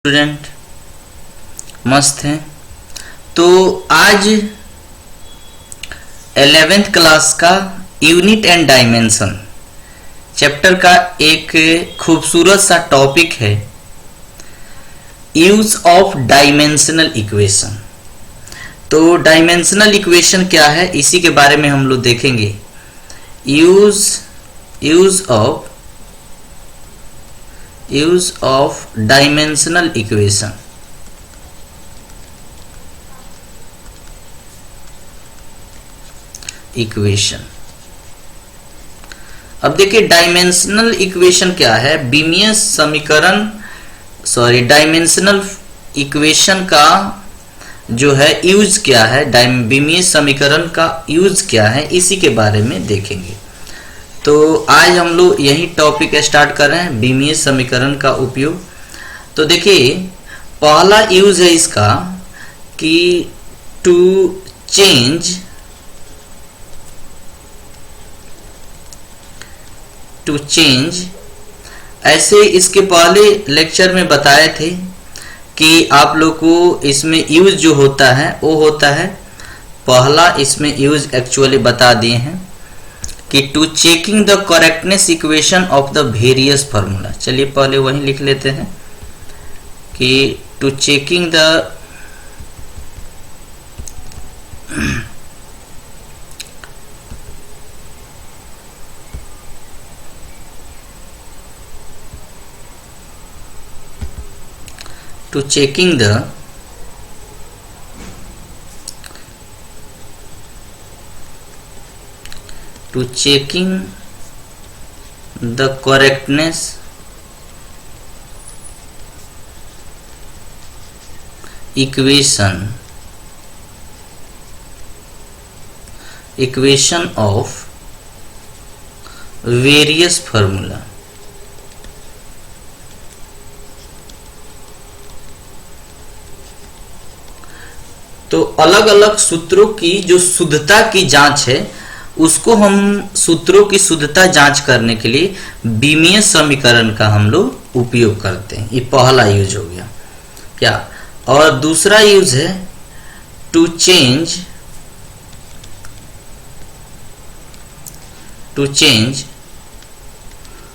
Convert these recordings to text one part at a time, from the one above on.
Student मस्त हैं। तो आज 11th क्लास का यूनिट एंड डायमेंशन चैप्टर का एक खूबसूरत सा टॉपिक है, यूज ऑफ डायमेंशनल इक्वेशन। तो डायमेंशनल इक्वेशन क्या है, इसी के बारे में हम लोग देखेंगे। Use of dimensional equation. अब देखिए डायमेंशनल इक्वेशन क्या है। बीमीय समीकरण डायमेंशनल इक्वेशन का जो है यूज क्या है, बीमीय समीकरण का यूज क्या है, इसी के बारे में देखेंगे। तो आज हम लोग यही टॉपिक स्टार्ट कर रहे हैं, बीमीय समीकरण का उपयोग। तो देखिए पहला यूज है इसका कि टू चेंज ऐसे इसके पहले लेक्चर में बताए थे कि आप लोग को इसमें यूज जो होता है वो होता है, पहला इसमें यूज एक्चुअली बता दिए हैं कि to checking the correctness equation of the various formula. चलिए पहले वही लिख लेते हैं कि to checking the correctness equation of various formula। तो अलग अलग सूत्रों की जो शुद्धता की जांच है, उसको हम सूत्रों की शुद्धता जांच करने के लिए बीमीय समीकरण का हम लोग उपयोग करते हैं। ये पहला यूज हो गया क्या। और दूसरा यूज है to change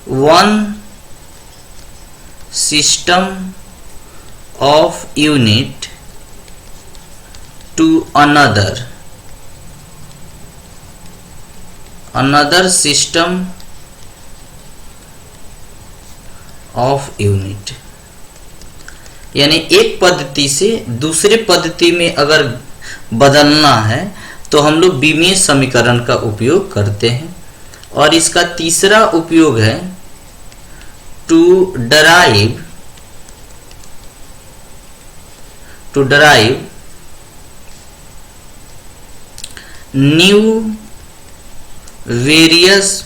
one system of unit to another system of unit। यानी एक पद्धति से दूसरे पद्धति में अगर बदलना है तो हम लोग बीमीय समीकरण का उपयोग करते हैं। और इसका तीसरा उपयोग है to derive new various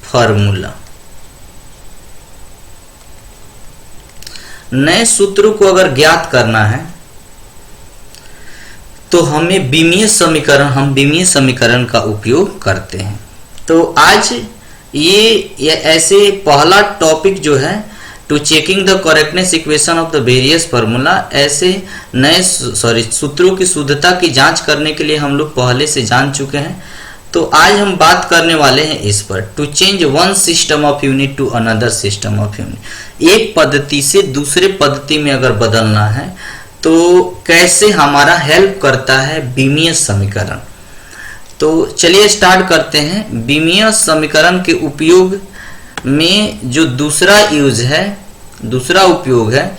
formula. नए सूत्रों को अगर ज्ञात करना है तो हम बीमीय समीकरण का उपयोग करते हैं। तो आज ये ऐसे पहला टॉपिक जो है to checking the correctness equation of the various formula, ऐसे नए सूत्रों की शुद्धता की जांच करने के लिए हम लोग पहले से जान चुके हैं। तो आज हम बात करने वाले हैं इस पर, to change one system of unit to another system of unit. एक पद्धति से दूसरे पद्धति में अगर बदलना है तो कैसे हमारा हेल्प करता है बीमीय समीकरण। तो चलिए स्टार्ट करते हैं। बीमीय समीकरण के उपयोग में जो दूसरा उपयोग है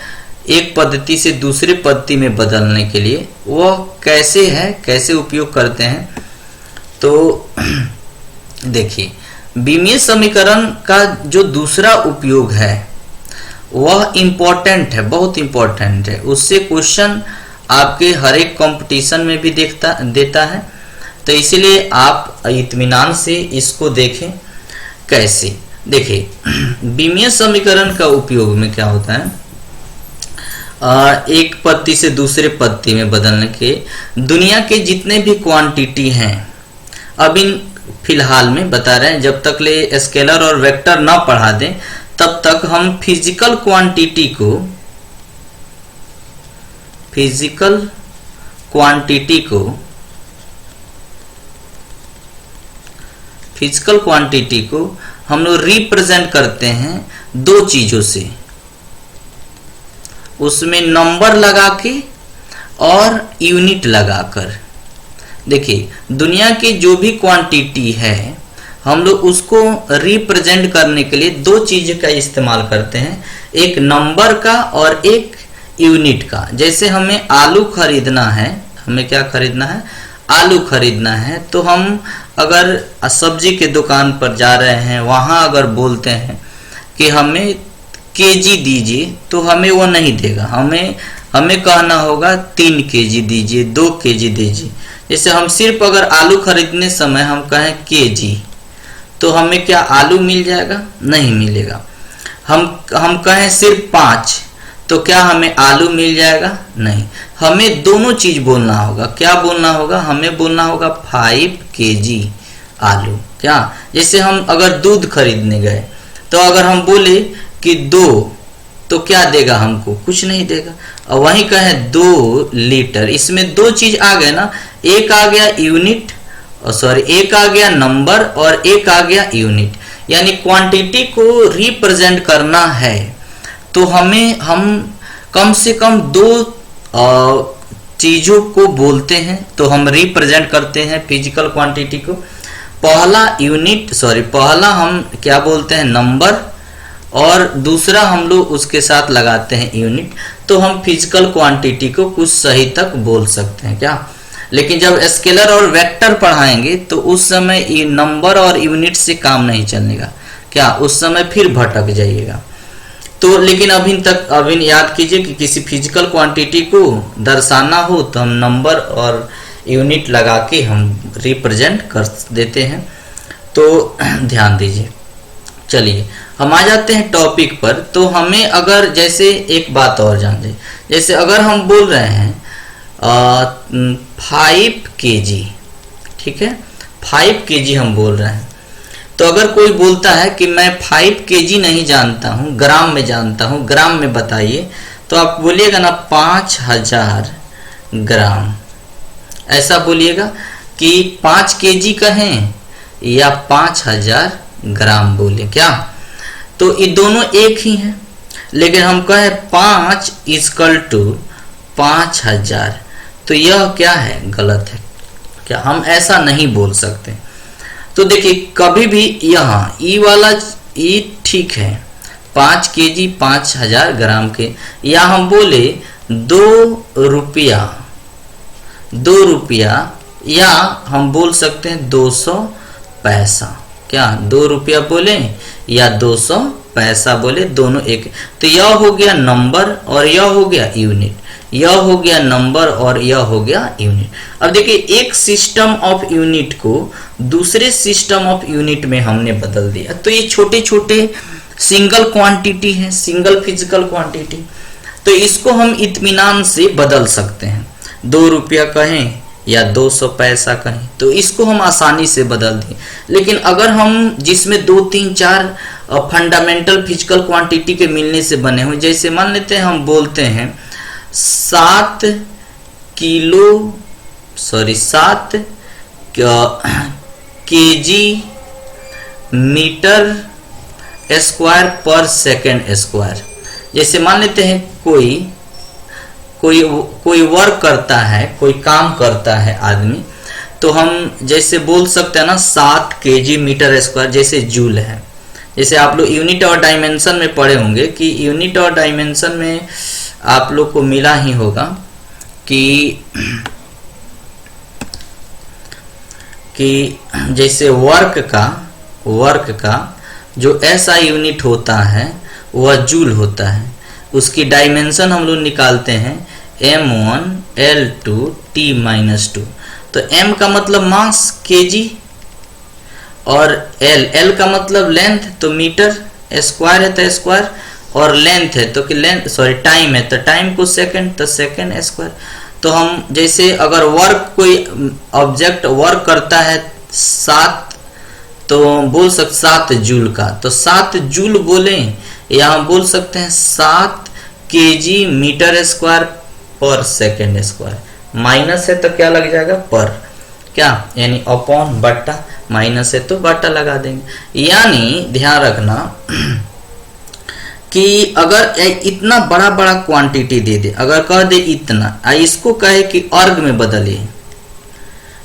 एक पद्धति से दूसरे पद्धति में बदलने के लिए, वह कैसे उपयोग करते हैं। तो देखिए बीमीय समीकरण का जो दूसरा उपयोग है वह इम्पोर्टेंट है, बहुत इम्पोर्टेंट है। उससे क्वेश्चन आपके हर एक कंपटीशन में भी देता है। तो इसीलिए आप इत्मीनान से इसको देखें। कैसे देखिए बीमीय समीकरण का उपयोग में क्या होता है, एक पद्धति से दूसरे पद्धति में बदलने के दुनिया के जितने भी क्वांटिटी हैं, अब इन फिलहाल में बता रहे हैं, जब तक ले स्केलर और वेक्टर ना पढ़ा दें तब तक हम फिजिकल क्वांटिटी को हम लोग रिप्रेजेंट करते हैं दो चीजों से, उसमें नंबर लगा के और यूनिट लगाकर। देखिए, दुनिया की जो भी क्वांटिटी है हम लोग उसको रिप्रेजेंट करने के लिए दो चीज का इस्तेमाल करते हैं, एक नंबर का और एक यूनिट का। जैसे हमें आलू खरीदना है, हमें क्या खरीदना है? आलू खरीदना है। तो हम अगर सब्जी के दुकान पर जा रहे हैं, वहां अगर बोलते हैं कि हमें केजी दीजिए, तो हमें वो नहीं देगा। हमें कहना होगा 3 केजी दीजिए, 2 केजी दीजिए। जैसे हम सिर्फ अगर आलू खरीदने समय हम कहें केजी, तो हमें क्या आलू मिल जाएगा? नहीं मिलेगा। हम कहें सिर्फ 5, तो क्या हमें आलू मिल जाएगा? नहीं। हमें दोनों चीज बोलना होगा। क्या बोलना होगा? हमें बोलना होगा 5 केजी आलू। क्या? जैसे हम अगर दूध खरीदने गए, तो अगर हम बोले कि 2, तो क्या देगा हमको? कुछ नहीं देगा। और वहीं कहें 2 लीटर, इसमें दो चीज आ गए ना, एक आ गया यूनिट, एक आ गया नंबर और एक आ गया यूनिट। यानी क्वांटिटी को रिप्रेजेंट करना है तो हम कम से कम 2 चीजों को बोलते हैं, तो हम रिप्रेजेंट करते हैं फिजिकल क्वांटिटी को। पहला हम क्या बोलते हैं? नंबर, और दूसरा हम लोग उसके साथ लगाते हैं यूनिट। तो हम फिजिकल क्वांटिटी को कुछ सही तक बोल सकते हैं। क्या? लेकिन जब स्केलर और वेक्टर पढ़ाएंगे तो उस समय ये नंबर और यूनिट से काम नहीं चलेगा। क्या? उस समय फिर भटक जाइएगा। तो लेकिन अभी याद कीजिए कि किसी फिजिकल क्वांटिटी को दर्शाना हो तो हम नंबर और यूनिट लगा के हम रिप्रेजेंट कर देते हैं। तो ध्यान दीजिए। चलिए हम आ जाते हैं टॉपिक पर। तो हमें अगर जैसे एक बात और जान जाए, जैसे अगर हम बोल रहे हैं 5 केजी, ठीक है, 5 केजी हम बोल रहे हैं। तो अगर कोई बोलता है कि मैं 5 केजी नहीं जानता हूँ, ग्राम में जानता हूँ, ग्राम में बताइए, तो आप बोलिएगा ना 5000 ग्राम। ऐसा बोलिएगा कि 5 केजी कहें या 5000 ग्राम बोले। क्या? तो ये दोनों एक ही हैं, लेकिन हम कहें 5 = 5000, तो यह क्या है? गलत है। क्या? हम ऐसा नहीं बोल सकते। तो देखिए, कभी भी यहाँ ई वाला ई ठीक है, 5 केजी 5000 ग्राम के, या हम बोले 2 रुपया, या हम बोल सकते हैं 200 पैसा। क्या? 2 रुपया बोले या 200 पैसा बोले, दोनों एक। तो यह हो गया नंबर और यह हो गया यूनिट, यह हो गया नंबर और यह हो गया यूनिट। अब देखिए, एक सिस्टम ऑफ यूनिट को दूसरे सिस्टम ऑफ यूनिट में हमने बदल दिया। तो ये छोटे छोटे सिंगल क्वांटिटी है, सिंगल फिजिकल क्वांटिटी। तो इसको हम इत्मीनान से बदल सकते हैं। 2 रुपया कहें या 200 पैसा कहें, तो इसको हम आसानी से बदल दें। लेकिन अगर हम जिसमें 2, 3, 4 फंडामेंटल फिजिकल क्वांटिटी के मिलने से बने हुए, जैसे मान लेते हैं हम बोलते हैं 7 केजी मीटर स्क्वायर पर सेकेंड स्क्वायर। जैसे मान लेते हैं कोई वर्क करता है, कोई काम करता है आदमी, तो हम जैसे बोल सकते हैं ना 7 केजी मीटर स्क्वायर, जैसे जूल है। जैसे आप लोग यूनिट और डायमेंशन में पढ़े होंगे कि यूनिट और डायमेंशन में आप लोग को मिला ही होगा कि जैसे वर्क का जो ऐसा यूनिट होता है वह जूल होता है। उसकी डायमेंशन हम लोग निकालते हैं m1 l2 t-2। तो m का मतलब मास केजी, और l का मतलब लेंथ, तो मीटर, स्क्वायर है तो स्क्वायर, और लेंथ है तो कि टाइम है तो टाइम को सेकंड, तो सेकंड स्क्वायर। तो हम जैसे अगर कोई ऑब्जेक्ट वर्क करता है 7, तो बोल सकते 7 जूल का, तो 7 जूल बोले या हम बोल सकते हैं 7 kg मीटर स्क्वायर पर सेकेंड स्क्वायर। माइनस है तो क्या लग जाएगा पर, क्या यानी अपॉन बट्टा, माइनस है तो बट्टा लगा देंगे। यानी ध्यान रखना कि अगर इतना बड़ा बड़ा क्वांटिटी दे दे, अगर कह दे इतना, इसको कहे कि अर्ग में बदलिए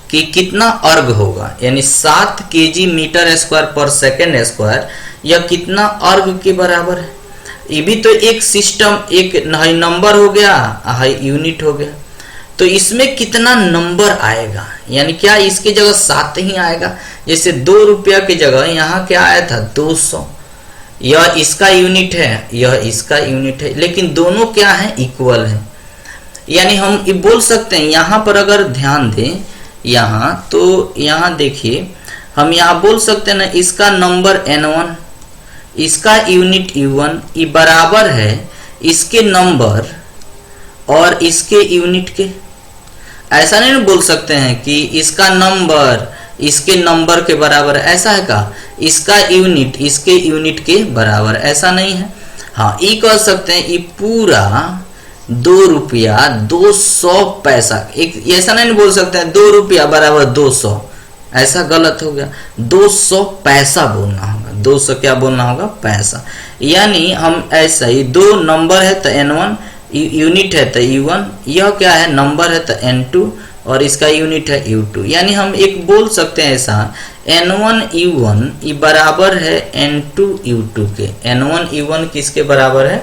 कि कितना अर्ग होगा, यानी 7 kg मीटर स्क्वायर पर सेकेंड स्क्वायर, यह कितना अर्ग के बराबर है। ये भी तो एक सिस्टम, एक नंबर हो गया, हाई यूनिट हो गया, तो इसमें कितना नंबर आएगा, यानी क्या इसके जगह 7 ही आएगा। जैसे 2 रुपया की जगह यहाँ क्या आया था 200, यह इसका यूनिट है, यह इसका यूनिट है, लेकिन दोनों क्या है इक्वल है। यानी हम ये बोल सकते हैं, यहाँ पर अगर ध्यान दें यहाँ, तो यहाँ देखिए हम यहाँ बोल सकते हैं ना, इसका नंबर n1, इसका यूनिट u1, ये बराबर है इसके नंबर और इसके यूनिट के। ऐसा नहीं बोल सकते हैं कि इसका नंबर इसके नंबर के बराबर है, ऐसा है का, इसका यूनिट इसके यूनिट के बराबर, ऐसा नहीं है। हाँ, ये कह सकते हैं ये पूरा 2 रुपया 200 पैसा, एक ऐसा नहीं बोल सकते हैं 2 रुपया बराबर 200, ऐसा गलत हो गया। 200 पैसा बोलना होगा, 200 क्या बोलना होगा पैसा। यानी हम ऐसा ही, 2 नंबर है तो n1, यूनिट है तो u1, यह क्या है नंबर है तो n2 और इसका यूनिट है u2। यानी हम एक बोल सकते हैं ऐसा, n1 u1 ये बराबर है n2 u2 के। n1 u1 किसके बराबर है,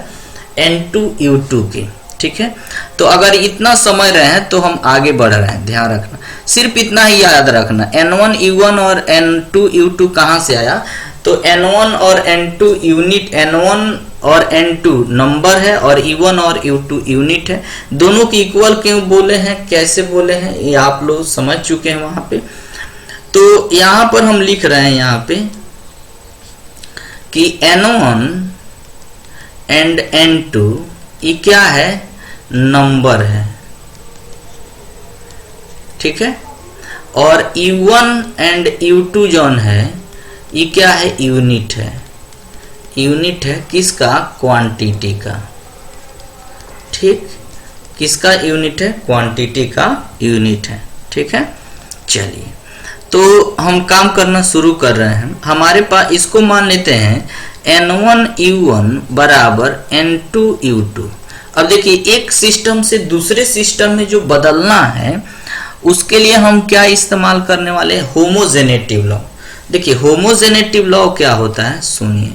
n2 u2 के। ठीक है, तो अगर इतना समझ रहे हैं तो हम आगे बढ़ रहे हैं, ध्यान रखना, सिर्फ इतना ही याद रखना। n1 u1 और n2 u2 कहाँ से आया, तो n1 और n2 यूनिट, n1 और n2 नंबर है और u1 और u2 यूनिट है। दोनों की इक्वल क्यों बोले हैं, कैसे बोले हैं, ये आप लोग समझ चुके हैं वहां पे। तो यहां पर हम लिख रहे हैं यहाँ पे कि n1 एंड n2 ये क्या है, नंबर है, ठीक है, और u1 एंड u2 जौन है ये क्या है, यूनिट है। यूनिट है किसका, क्वांटिटी का। ठीक, किसका यूनिट है, क्वांटिटी का यूनिट है। ठीक है, चलिए तो हम काम करना शुरू कर रहे हैं। हमारे पास इसको मान लेते हैं n1 u1 बराबर n2 u2। अब देखिए एक सिस्टम से दूसरे सिस्टम में जो बदलना है उसके लिए हम क्या इस्तेमाल करने वाले हैं, होमोजेनेटिव लॉ। देखिए होमोजेनेटिव लॉ क्या होता है, सुनिए,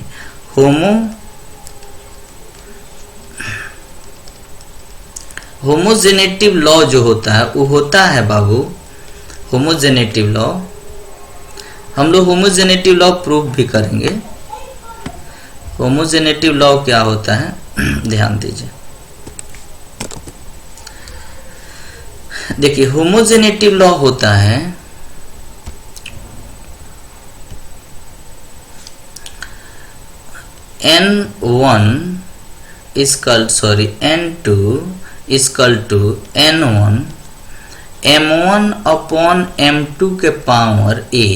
होमोजेनेटिव लॉ जो होता है वो होता है बाबू, होमोजेनेटिव लॉ, हम लोग होमोजेनेटिव लॉ प्रूफ भी करेंगे। होमोजेनेटिव लॉ क्या होता है ध्यान दीजिए। देखिए होमोजेनेटिव लॉ होता है n1 n2 equal to n1 m1 upon m2 के power a,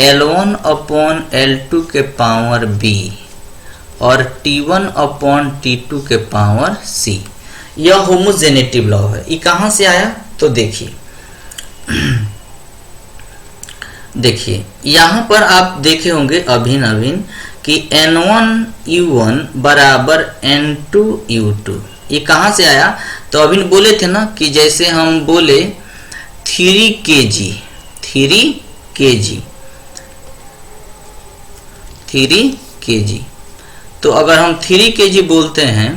l1 upon l2 के पावर b और t1 अपॉन t2 के पावर c। यह होमोजेनेटिव लॉ है। ये कहां से आया, तो देखिए देखिए यहां पर आप देखे होंगे अभिन्न कि n1 u1 बराबर n2 u2। ये कहां से आया, तो अभी बोले थे ना कि जैसे हम बोले 3 kg 3 kg, तो अगर हम 3 kg बोलते हैं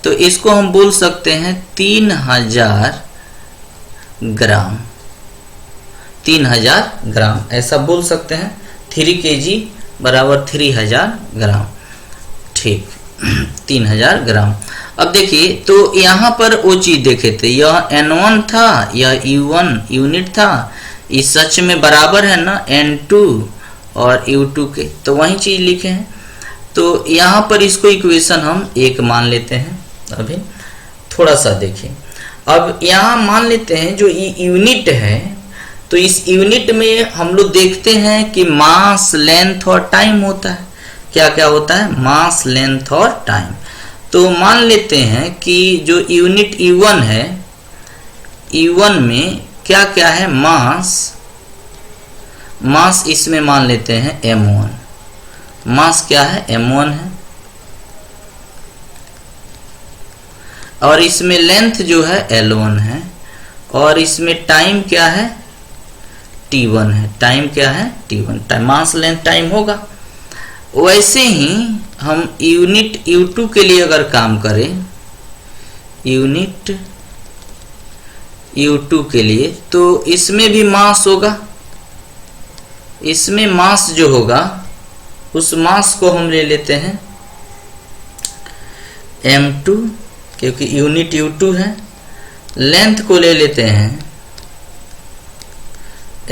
तो इसको हम बोल सकते हैं 3000 ग्राम, 3000 ग्राम ऐसा बोल सकते हैं। 3 kg बराबर 3000 ग्राम, ठीक 3000 ग्राम। अब देखिए तो यहाँ पर वो चीज देखे थे, यह n1 था, यह u1 यूनिट था, इस सच में बराबर है ना n2 और u2 के, तो वही चीज लिखे हैं। तो यहाँ पर इसको इक्वेशन हम 1 मान लेते हैं। अभी थोड़ा सा देखिए, अब यहाँ मान लेते हैं जो यूनिट है, तो इस यूनिट में हम लोग देखते हैं कि मास, लेंथ और टाइम होता है। क्या क्या होता है, मास, लेंथ और टाइम। तो मान लेते हैं कि जो यूनिट U1 है, U1 में क्या क्या है, मास इसमें मान लेते हैं M1, मास क्या है, M1 है, और इसमें लेंथ जो है L1 है, और इसमें टाइम क्या है, T1 है, टाइम क्या है, T1, टाइम, मास लेंथ टाइम होगा। वैसे ही हम यूनिट U2 के लिए अगर काम करें, यूनिट U2 के लिए, तो इसमें भी मास होगा। इसमें मास जो होगा उस मास को हम ले लेते हैं M2, क्योंकि यूनिट U2 है। लेंथ को ले लेते हैं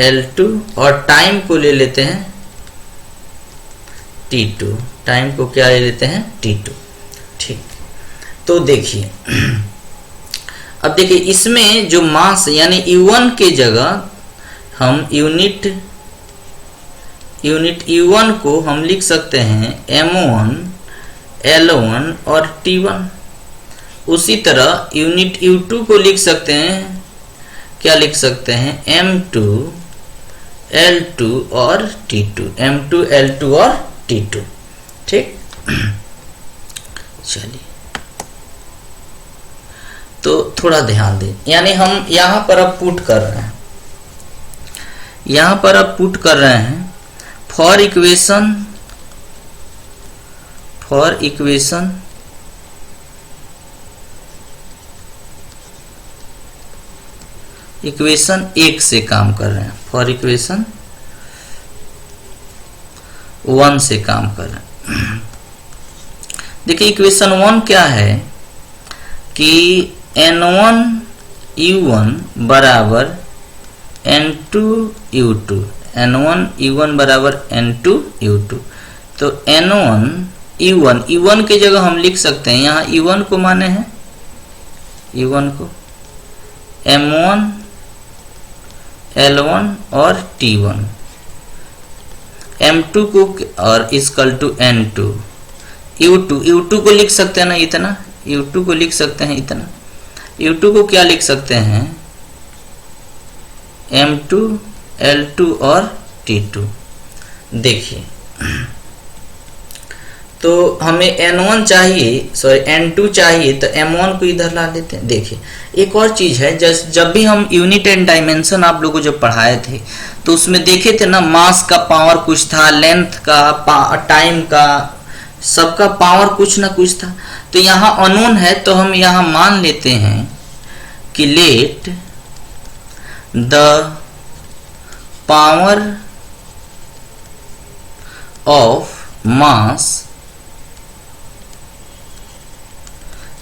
L2 और टाइम को ले लेते हैं T2, टाइम को क्या ले लेते हैं, T2। ठीक, तो देखिए अब देखिए इसमें जो मास यानी U1 के जगह हम यूनिट U1 को हम लिख सकते हैं M1, L1 और T1। उसी तरह यूनिट U2 को लिख सकते हैं, क्या लिख सकते हैं, M2, L2 और T2, M2, L2 और T2। ठीक, चलिए तो थोड़ा ध्यान दें, यानी हम यहां पर अब पुट कर रहे हैं, यहां पर अब पुट कर रहे हैं फॉर इक्वेशन इक्वेशन 1 से काम कर रहे हैं, फॉर इक्वेशन 1 से काम कर रहे हैं। देखिए इक्वेशन 1 क्या है कि N1 U1 बराबर N2 U2, N1 U1 बराबर N2 U2। तो N1 U1 की जगह हम लिख सकते हैं, यहाँ U1 को माने हैं, U1 को M1, L1 और T1, M2 को और इक्वल टू N2, U2 को लिख सकते हैं ना इतना, U2 को लिख सकते हैं इतना, U2 को क्या लिख सकते हैं, M2, L2 और T2। देखिए तो हमें N1 चाहिए, सॉरी N2 चाहिए, तो M1 को इधर ला लेते हैं। देखिए एक और चीज है, जब भी हम यूनिट एंड डायमेंशन आप लोगों को जब पढ़ाए थे तो उसमें देखे थे ना, मास का पावर कुछ था, लेंथ का, टाइम का, सबका पावर कुछ ना कुछ था। तो यहाँ अननोन है, तो हम यहाँ मान लेते हैं कि let the power of mass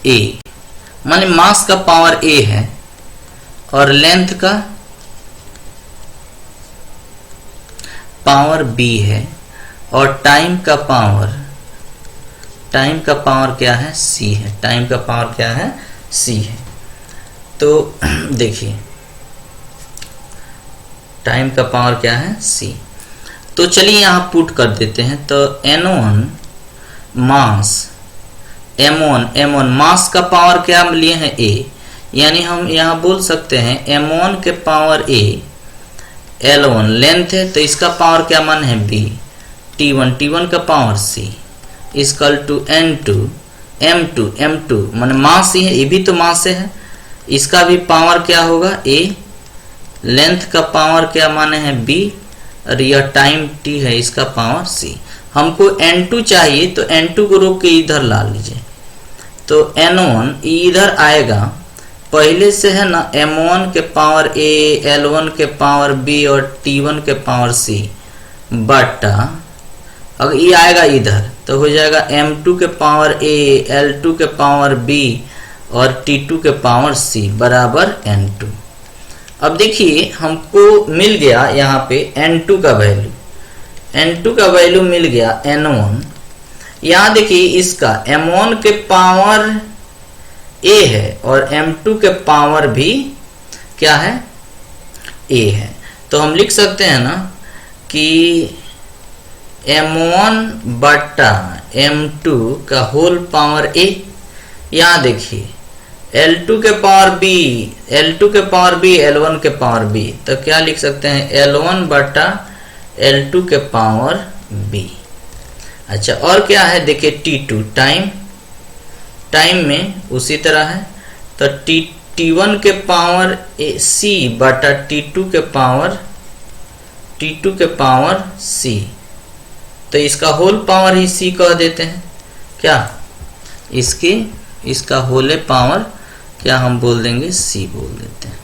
A, माने मास का पावर A है और लेंथ का पावर B है और टाइम का पावर क्या है, C है, टाइम का पावर क्या है, C है। तो देखिए टाइम का पावर क्या है, C। तो चलिए यहां पुट कर देते हैं। तो N1 मास M1 मास का पावर क्या लिए हैं, A, यानी हम यहाँ बोल सकते हैं M1 के पावर A, L1 लेंथ है तो इसका पावर क्या मान है, B, T1 का power C equal to N2 M2 मान मास ही है, ये भी तो मास से है, इसका भी पावर क्या होगा, A, लेंथ का पावर क्या माने है, B, और यह टाइम T है, इसका पावर C। हमको N2 चाहिए, तो N2 को रोक के इधर ला लीजिए। तो N1 इधर आएगा, पहले से है ना M1 के पावर A, L1 के पावर B और T1 के पावर C बटा, अगर ये आएगा इधर तो हो जाएगा M2 के पावर A, L2 के पावर B और T2 के पावर C बराबर N2। अब देखिए हमको मिल गया यहाँ पे N2 का वैल्यू, N2 का वैल्यू मिल गया N1। यहाँ देखिए इसका M1 के पावर A है और M2 के पावर भी क्या है, A है। तो हम लिख सकते हैं ना कि m1 बटा m2 का होल पावर a। यहाँ देखिए L2 के पावर b, L2 के पावर b, L1 के पावर b, तो क्या लिख सकते हैं L1 बटा L2 के पावर b। अच्छा, और क्या है देखिए T2 टाइम में उसी तरह है, तो T1 के पावर c बटा T2 के पावर c, तो इसका होल पावर ही c कह देते हैं। क्या इसका होले पावर क्या हम बोल देंगे, c बोल देते हैं।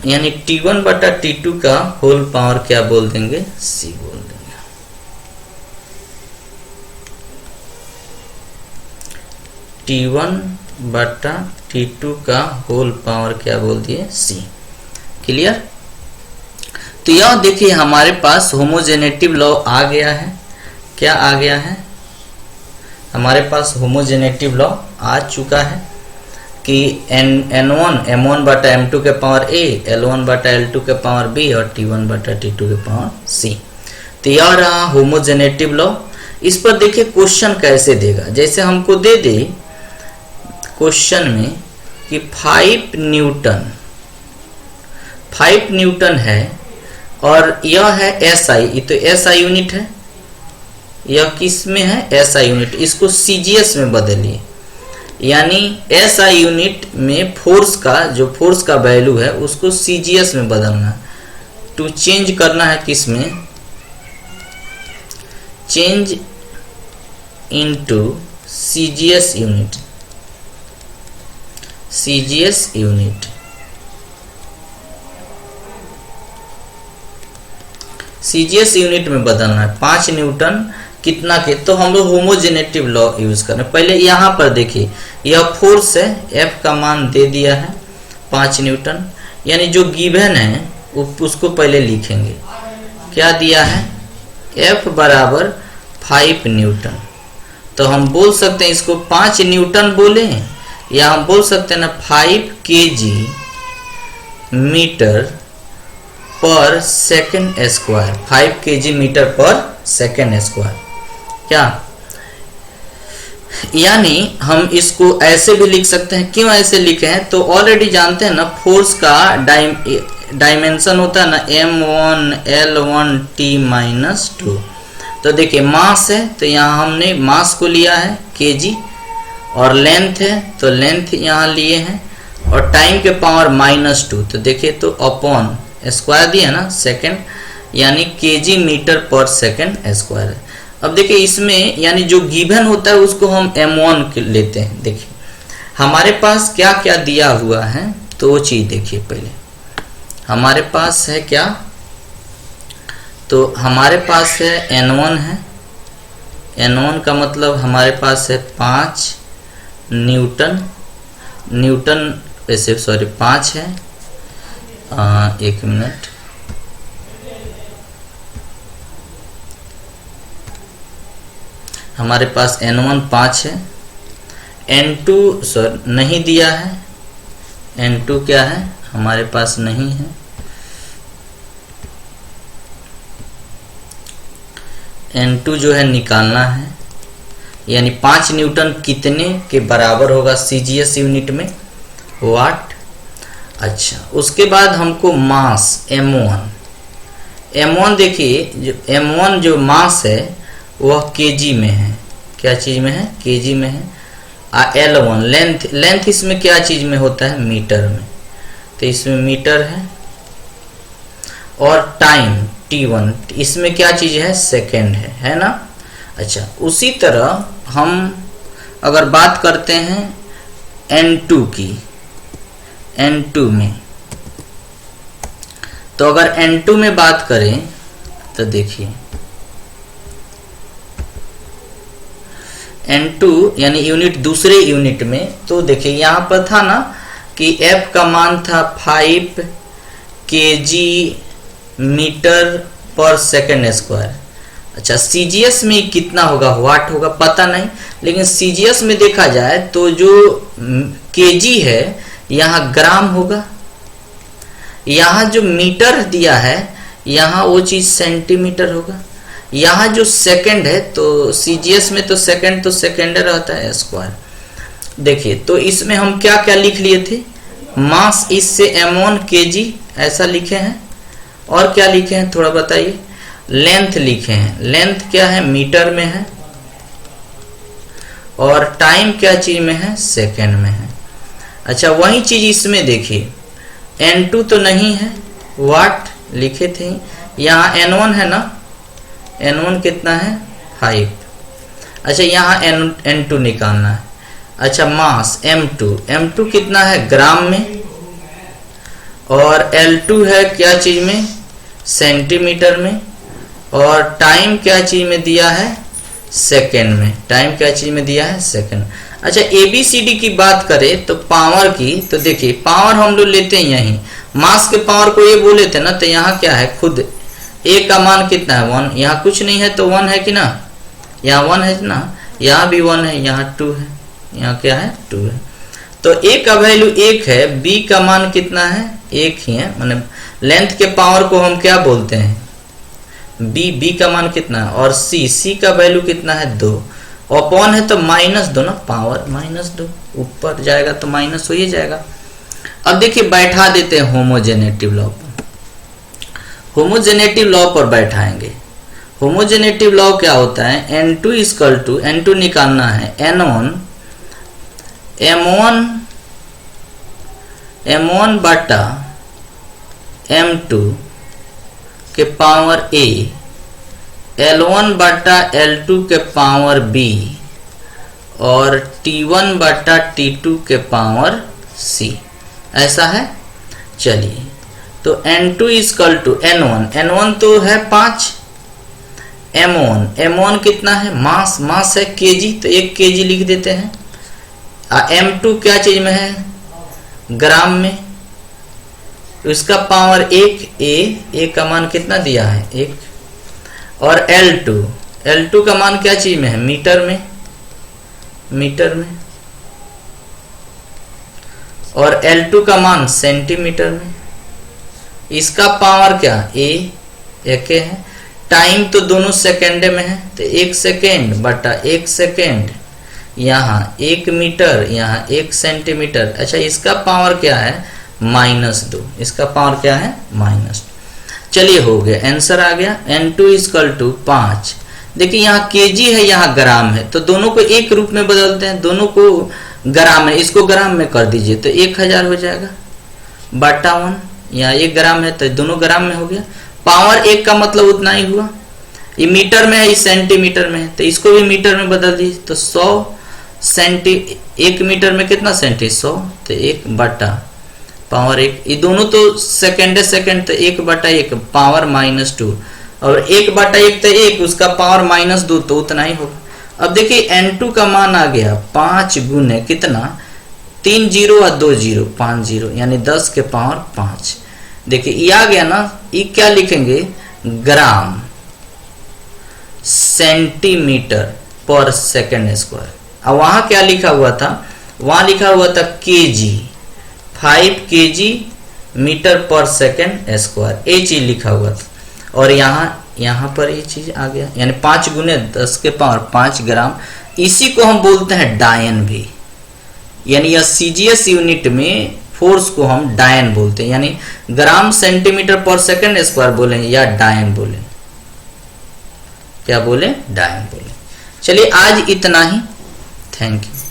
यानी T1 बटा T2 का होल पावर क्या बोल देंगे, c बोल देंगे। T1 बटा T2 का होल पावर क्या बोल दिए, c। क्लियर। तो यह देखिए हमारे पास होमोजेनेटिव लॉ आ गया है। क्या आ गया है, हमारे पास होमोजेनेटिव लॉ आ चुका है कि m1 बटा m2 के पावर a, L1 बटा L2 के पावर b और T1 बटा T2 के पावर c। तो यह रहा होमोजेनेटिव लॉ। इस पर देखिए क्वेश्चन कैसे देगा, जैसे हमको दे दे क्वेश्चन में कि 5 न्यूटन है और यह है SI, तो SI यूनिट है, यह किस में है, SI यूनिट। इसको CGS में बदलिए, यानी SI यूनिट में फोर्स का वैल्यू है उसको CGS में बदलना है। टू चेंज करना है किस में, change into CGS unit, CGS unit में बदलना है। 5 न्यूटन कितना के, तो हम लोग होमोजेनेटिव लॉ यूज कर रहे हैं। पहले यहाँ पर देखिए यह फोर्स है, F का मान दे दिया है 5 न्यूटन, यानी जो गिवन है उसको पहले लिखेंगे। क्या दिया है, F बराबर 5 न्यूटन, तो हम बोल सकते हैं इसको 5 न्यूटन बोले, या हम बोल सकते हैं ना 5 kg मीटर पर सेकेंड स्क्वायर, 5 kg मीटर पर सेकेंड स्क्वायर। क्या, यानी हम इसको ऐसे भी लिख सकते हैं। क्यों ऐसे लिखे हैं, तो ऑलरेडी जानते हैं ना फोर्स का डायमेंशन होता है ना m1 L1 T-2। तो देखिए मास है, तो यहाँ हमने मास को लिया है kg, और लेंथ है तो लेंथ यहाँ लिए हैं, और टाइम के पावर -2, तो देखिए तो अपॉन स्क्वायर दिया ना सेकेंड, यानी kg मीटर पर सेकेंड स्क्वायर। अब देखिए इसमें यानी जो गिवन होता है उसको हम m1 लेते हैं। देखिए हमारे पास क्या क्या दिया हुआ है, तो वो चीज देखिए पहले हमारे पास है क्या, तो हमारे पास है n1 है, n1 का मतलब हमारे पास है 5 न्यूटन वैसे सॉरी 5 है, एक मिनट, हमारे पास n1 5 है, n2 सॉरी नहीं दिया है, n2 क्या है हमारे पास नहीं है, n2 जो है निकालना है, यानी 5 न्यूटन कितने के बराबर होगा CGS यूनिट में, वाट। अच्छा, उसके बाद हमको मास m1 देखिए जो m1 जो मास है वह kg में है, क्या चीज में है, kg में है। L1 लेंथ इसमें क्या चीज में होता है, मीटर में, तो इसमें मीटर है। और टाइम T1 इसमें क्या चीज है, सेकेंड है ना। अच्छा, उसी तरह हम अगर बात करते हैं n2 की, n2 में, तो अगर n2 में बात करें तो देखिए n2 यानी यूनिट दूसरे यूनिट में, तो देखिए यहाँ पर था ना कि F का मान था 5 kg मीटर पर सेकेंड स्क्वायर। अच्छा, CGS में कितना होगा, वाट होगा पता नहीं, लेकिन CGS में देखा जाए तो जो kg है यहाँ ग्राम होगा, यहाँ जो मीटर दिया है यहाँ वो चीज सेंटीमीटर होगा। यहाँ जो सेकंड है तो सीजीएस में तो सेकंड रहता है स्क्वायर। देखिए तो इसमें हम क्या क्या लिख लिए थे, मास इससे m1 kg ऐसा लिखे हैं, और क्या लिखे हैं थोड़ा बताइए। लेंथ लिखे हैं, लेंथ क्या है मीटर में है, और टाइम क्या चीज में है सेकंड में है। अच्छा वही चीज इसमें देखिए n2 तो नहीं है, वाट लिखे थे, यहाँ n1 है ना, n1 कितना है 5। अच्छा यहाँ n2 निकालना है। अच्छा मास m2 कितना है ग्राम में, और L2 है क्या चीज में सेंटीमीटर में, और टाइम क्या चीज में दिया है सेकंड में, टाइम क्या चीज में दिया है सेकंड। अच्छा ABCD की बात करें तो पावर की, तो देखिए पावर हम लोग लेते हैं यहीं, मास के पावर को ये बोले थे ना, तो यहाँ क्या है खुद A का मान कितना है 1, यहाँ कुछ नहीं है तो 1 है कि ना, यहाँ 1 है ना, यहाँ भी 1 है, यहाँ 2 है, यहाँ क्या है 2 है। तो A का वैल्यू 1 है, B का मान कितना है 1 ही है, मतलब लेंथ के पावर को हम क्या बोलते हैं B का मान कितना है, और C का वैल्यू कितना है 2, अपॉन है तो -2 ना, पावर -2 ऊपर जाएगा तो माइनस हो ही जाएगा। अब देखिए बैठा देते हैं होमोजेनेटिव लॉ पर, होमोजेनेटिव लॉ पर बैठाएंगे। होमोजेनेटिव लॉ क्या होता है, N2 निकालना है M1 बटा M2 के पावर A, L1 बटा L2 के पावर B, और T1 बटा T2 के पावर C, ऐसा है। चलिए तो N2 इक्वल टू N1 तो है 5, M1 कितना है मास है kg, तो 1 kg लिख देते हैं। M2 क्या चीज में है ग्राम में, इसका पावर 1, A का मान कितना दिया है 1, और L2 का मान क्या चीज में है मीटर में, और L2 का मान सेंटीमीटर में, इसका पावर क्या एक है। टाइम तो दोनों सेकेंड में है, तो 1 सेकेंड बटा 1 सेकेंड, यहाँ 1 मीटर, यहाँ 1 सेंटीमीटर। अच्छा इसका पावर क्या है -2, इसका पावर क्या है -2। चलिए हो गया, आंसर आ गया। N2 equal to 5। देखिए यहाँ kg है, यहाँ ग्राम है, तो दोनों को एक रूप में बदलते हैं, दोनों को ग्राम है, इसको ग्राम में कर दीजिए तो 1000 हो जाएगा बटा 1, यहाँ 1 ग्राम है तो दोनों ग्राम में हो गया। पावर 1 का मतलब उतना ही हुआ, ये मीटर में है, ये सेंटीमीटर में है, तो इसको भी मीटर में बदल दीजिए तो 100 सेंटी, 1 मीटर में कितना सेंटी 100, तो 1 बटा पावर 1, ये दोनों तो सेकंड, तो 1 बटा 1 पावर -2, और 1 बटा 1 तो 1, उसका पावर -2, तो उतना ही होगा। अब देखिए N2 का मान आ गया 5 गुने कितना 3 0 और 2 0, 5 0, यानी 10 के पावर 5। देखिए ये आ गया ना, ये क्या लिखेंगे ग्राम सेंटीमीटर पर सेकंड स्क्वायर। अब वहां क्या लिखा हुआ था, वहां लिखा हुआ था kg, 5 kg मीटर पर सेकंड स्क्वायर, ये चीज लिखा हुआ था, और यहाँ पर ये चीज आ गया, यानी 5 गुने 10 के पावर 5 ग्राम। इसी को हम बोलते हैं डायन भी, यानी यह सीजीएस यूनिट में फोर्स को हम डायन बोलते हैं, यानी ग्राम सेंटीमीटर पर सेकंड स्क्वायर बोले या डायन बोले, क्या बोले डायन बोले। चलिए आज इतना ही, थैंक यू।